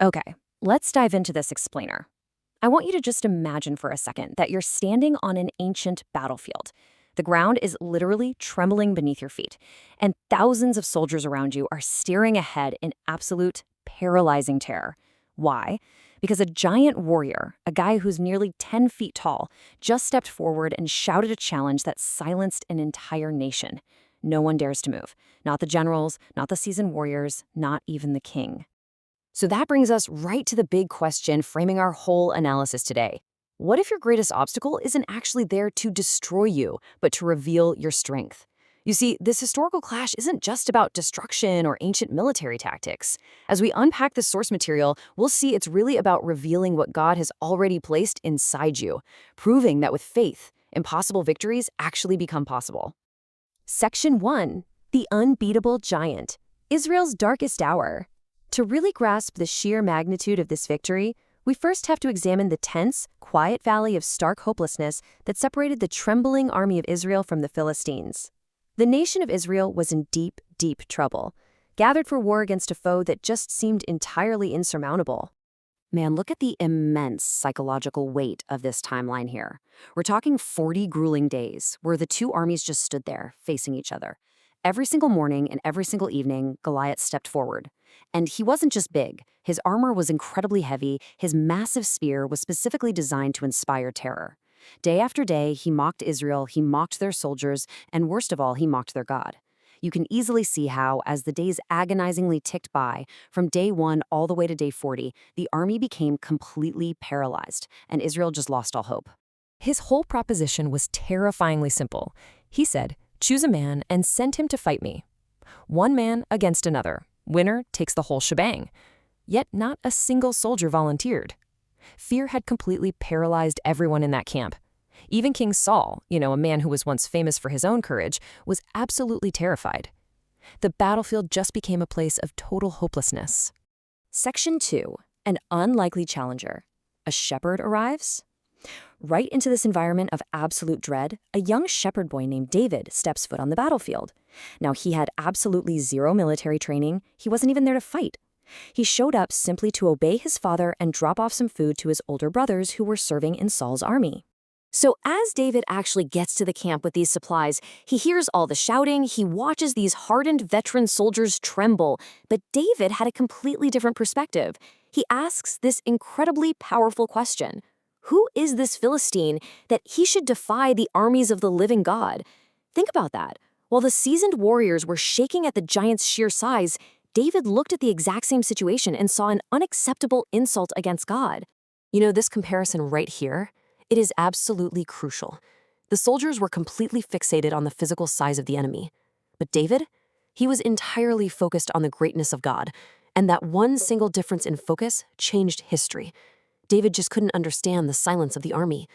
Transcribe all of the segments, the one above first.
Okay, let's dive into this explainer. I want you to just imagine for a second that you're standing on an ancient battlefield. The ground is literally trembling beneath your feet, and thousands of soldiers around you are staring ahead in absolute paralyzing terror. Why? Because a giant warrior, a guy who's nearly 10 feet tall, just stepped forward and shouted a challenge that silenced an entire nation. No one dares to move. Not the generals, not the seasoned warriors, not even the king. So that brings us right to the big question framing our whole analysis today. What if your greatest obstacle isn't actually there to destroy you, but to reveal your strength? You see, this historical clash isn't just about destruction or ancient military tactics. As we unpack the source material, we'll see it's really about revealing what God has already placed inside you, proving that with faith, impossible victories actually become possible. Section 1. The Unbeatable Giant. Israel's Darkest Hour. To really grasp the sheer magnitude of this victory, we first have to examine the tense, quiet valley of stark hopelessness that separated the trembling army of Israel from the Philistines. The nation of Israel was in deep, deep trouble, gathered for war against a foe that just seemed entirely insurmountable. Man, look at the immense psychological weight of this timeline here. We're talking 40 grueling days where the two armies just stood there, facing each other. Every single morning and every single evening, Goliath stepped forward. And he wasn't just big. His armor was incredibly heavy. His massive spear was specifically designed to inspire terror. Day after day, he mocked Israel, he mocked their soldiers, and worst of all, he mocked their God. You can easily see how, as the days agonizingly ticked by, from day 1 all the way to day 40, the army became completely paralyzed, and Israel just lost all hope. His whole proposition was terrifyingly simple. He said, "Choose a man and send him to fight me. One man against another. Winner takes the whole shebang." Yet not a single soldier volunteered. Fear had completely paralyzed everyone in that camp. Even King Saul, a man who was once famous for his own courage, was absolutely terrified. The battlefield just became a place of total hopelessness. Section 2. An Unlikely Challenger. A shepherd arrives? Right into this environment of absolute dread, a young shepherd boy named David steps foot on the battlefield. Now, he had absolutely zero military training. He wasn't even there to fight. He showed up simply to obey his father and drop off some food to his older brothers who were serving in Saul's army. So as David actually gets to the camp with these supplies, he hears all the shouting, he watches these hardened veteran soldiers tremble, but David had a completely different perspective. He asks this incredibly powerful question. Who is this Philistine that he should defy the armies of the living God? Think about that. While the seasoned warriors were shaking at the giant's sheer size, David looked at the exact same situation and saw an unacceptable insult against God. This comparison right here, it is absolutely crucial. The soldiers were completely fixated on the physical size of the enemy. But David, he was entirely focused on the greatness of God, and that one single difference in focus changed history. David just couldn't understand the silence of the army.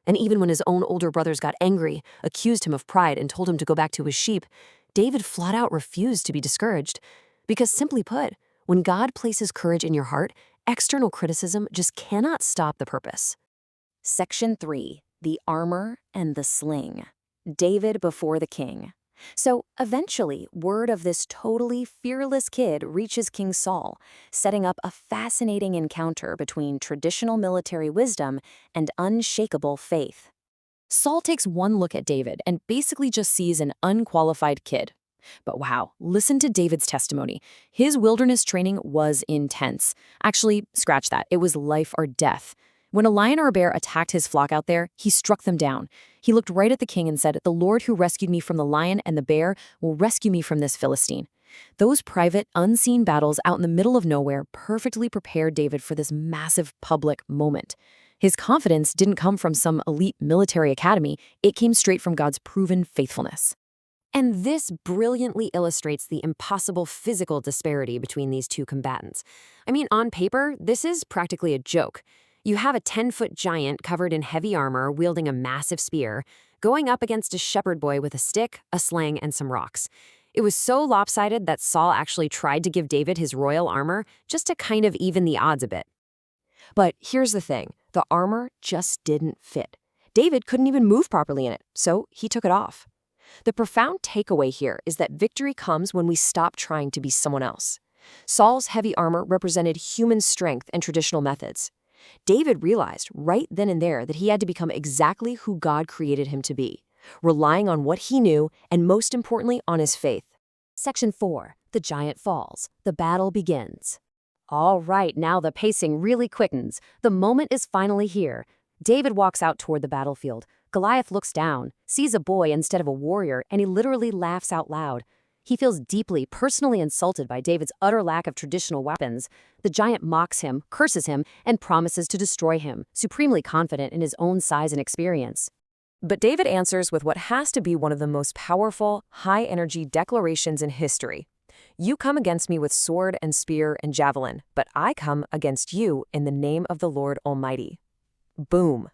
And even when his own older brothers got angry, accused him of pride, and told him to go back to his sheep, David flat out refused to be discouraged. Because simply put, when God places courage in your heart, external criticism just cannot stop the purpose. Section 3. The Armor and the Sling. David before the king. So eventually, word of this totally fearless kid reaches King Saul, setting up a fascinating encounter between traditional military wisdom and unshakable faith. Saul takes one look at David and basically just sees an unqualified kid. But wow, listen to David's testimony. His wilderness training was intense. Actually, scratch that. It was life or death. When a lion or a bear attacked his flock out there, he struck them down. He looked right at the king and said, "The Lord who rescued me from the lion and the bear will rescue me from this Philistine." Those private, unseen battles out in the middle of nowhere perfectly prepared David for this massive public moment. His confidence didn't come from some elite military academy. It came straight from God's proven faithfulness. And this brilliantly illustrates the impossible physical disparity between these two combatants. On paper, this is practically a joke. You have a 10-foot giant covered in heavy armor wielding a massive spear, going up against a shepherd boy with a stick, a sling, and some rocks. It was so lopsided that Saul actually tried to give David his royal armor just to kind of even the odds a bit. But here's the thing, the armor just didn't fit. David couldn't even move properly in it, so he took it off. The profound takeaway here is that victory comes when we stop trying to be someone else. Saul's heavy armor represented human strength and traditional methods. David realized right then and there that he had to become exactly who God created him to be, relying on what he knew and, most importantly, on his faith. Section 4. The giant falls. The battle begins. All right, now the pacing really quickens. The moment is finally here. David walks out toward the battlefield. Goliath looks down, sees a boy instead of a warrior, and he literally laughs out loud. He feels deeply, personally insulted by David's utter lack of traditional weapons. The giant mocks him, curses him, and promises to destroy him, supremely confident in his own size and experience. But David answers with what has to be one of the most powerful, high-energy declarations in history. You come against me with sword and spear and javelin, but I come against you in the name of the Lord Almighty. Boom.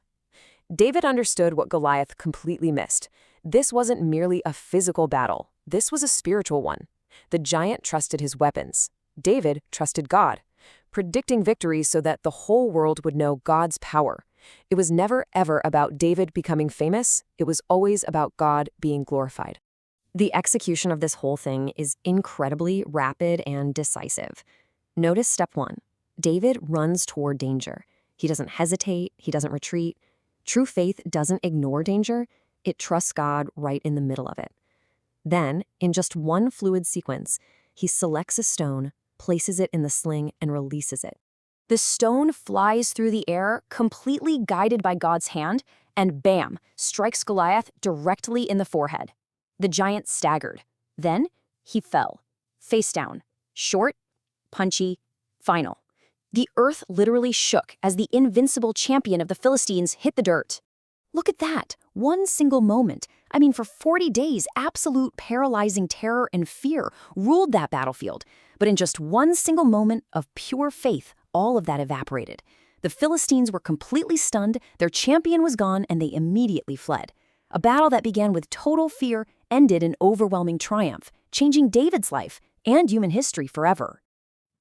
David understood what Goliath completely missed. This wasn't merely a physical battle. This was a spiritual one. The giant trusted his weapons. David trusted God, predicting victory so that the whole world would know God's power. It was never, ever about David becoming famous. It was always about God being glorified. The execution of this whole thing is incredibly rapid and decisive. Notice step 1. David runs toward danger. He doesn't hesitate. He doesn't retreat. True faith doesn't ignore danger. It trusts God right in the middle of it. Then, in just one fluid sequence, he selects a stone, places it in the sling, and releases it. The stone flies through the air, completely guided by God's hand, and bam, strikes Goliath directly in the forehead. The giant staggered. Then, he fell, face down, short, punchy, final. The earth literally shook as the invincible champion of the Philistines hit the dirt. Look at that, one single moment. For 40 days, absolute paralyzing terror and fear ruled that battlefield. But in just one single moment of pure faith, all of that evaporated. The Philistines were completely stunned, their champion was gone, and they immediately fled. A battle that began with total fear ended in overwhelming triumph, changing David's life and human history forever.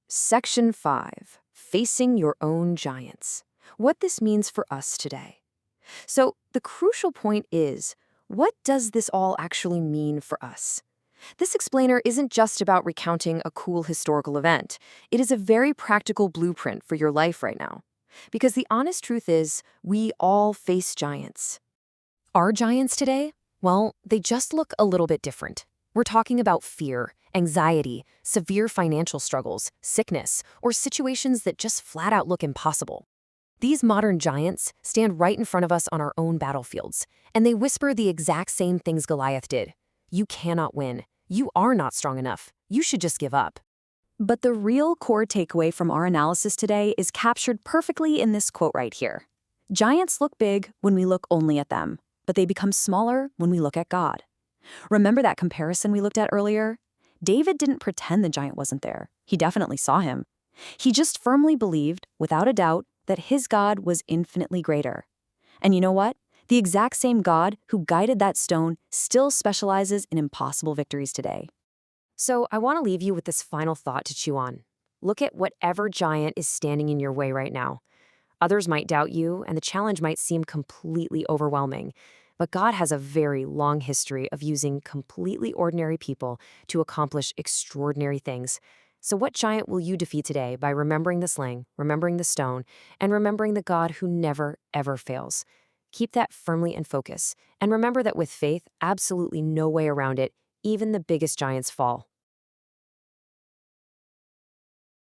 Section 5. Facing your own giants. What this means for us today. So, the crucial point is, what does this all actually mean for us? This explainer isn't just about recounting a cool historical event. It is a very practical blueprint for your life right now. Because the honest truth is, we all face giants. Our giants today? Well, they just look a little bit different. We're talking about fear, anxiety, severe financial struggles, sickness, or situations that just flat out look impossible. These modern giants stand right in front of us on our own battlefields, and they whisper the exact same things Goliath did. You cannot win. You are not strong enough. You should just give up. But the real core takeaway from our analysis today is captured perfectly in this quote right here. Giants look big when we look only at them, but they become smaller when we look at God. Remember that comparison we looked at earlier? David didn't pretend the giant wasn't there. He definitely saw him. He just firmly believed, without a doubt, that his God was infinitely greater. And you know what? The exact same God who guided that stone still specializes in impossible victories today. So I want to leave you with this final thought to chew on. Look at whatever giant is standing in your way right now. Others might doubt you, and the challenge might seem completely overwhelming. But God has a very long history of using completely ordinary people to accomplish extraordinary things. So what giant will you defeat today by remembering the sling, remembering the stone, and remembering the God who never, ever fails? Keep that firmly in focus, and remember that with faith, absolutely no way around it, even the biggest giants fall.